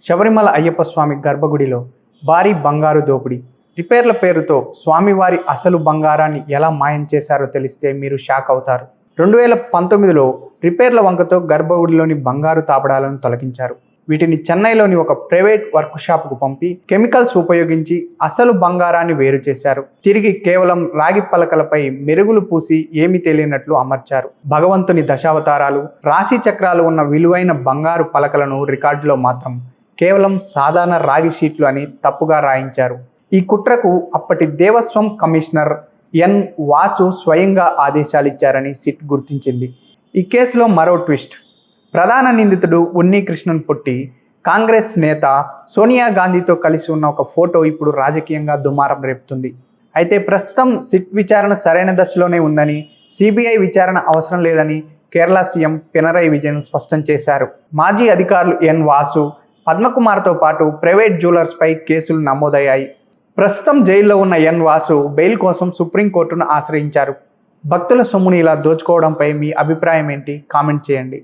శబరిమల అయ్యప్ప స్వామి గర్భగుడిలో భారీ బంగారు దోపిడీ. రిపేర్ల పేరుతో స్వామివారి అసలు బంగారాన్ని ఎలా మాయం చేశారో తెలిస్తే మీరు షాక్ అవుతారు. 2019లో రిపేర్ల వంకతో గర్భగుడిలోని బంగారు తాపడాలను తొలగించారు. వీటిని చెన్నైలోని ఒక ప్రైవేట్ వర్క్ షాప్కు పంపి కెమికల్స్ ఉపయోగించి అసలు బంగారాన్ని వేరు చేశారు. తిరిగి కేవలం రాగి పలకలపై మెరుగులు పూసి ఏమీ తెలియనట్లు అమర్చారు. భగవంతుని దశావతారాలు, రాశి చక్రాలు ఉన్న విలువైన బంగారు పలకలను రికార్డులో మాత్రం కేవలం సాధారణ రాగి షీట్లు అని తప్పుగా రాయించారు. ఈ కుట్రకు అప్పటి దేవస్వం కమిషనర్ ఎన్ వాసు స్వయంగా ఆదేశాలిచ్చారని సిట్ గుర్తించింది. ఈ కేసులో మరో ట్విస్ట్. ప్రధాన నిందితుడు ఉన్నీకృష్ణన్ పుట్టి కాంగ్రెస్ నేత సోనియా గాంధీతో కలిసి ఉన్న ఒక ఫోటో ఇప్పుడు రాజకీయంగా దుమారం రేపుతుంది. అయితే ప్రస్తుతం సిట్ విచారణ సరైన దశలోనే ఉందని, సిబిఐ విచారణ అవసరం లేదని కేరళ సీఎం పినరయి విజయన్ స్పష్టం చేశారు. మాజీ అధికారులు ఎన్ వాసు, పద్మకుమార్తో పాటు ప్రైవేట్ జ్యువెలర్స్పై కేసులు నమోదయ్యాయి. ప్రస్తుతం జైల్లో ఉన్న ఎన్ వాసు బెయిల్ కోసం సుప్రీంకోర్టును ఆశ్రయించారు. భక్తుల సొమ్ముని ఇలా దోచుకోవడంపై మీ అభిప్రాయం ఏంటి? కామెంట్ చేయండి.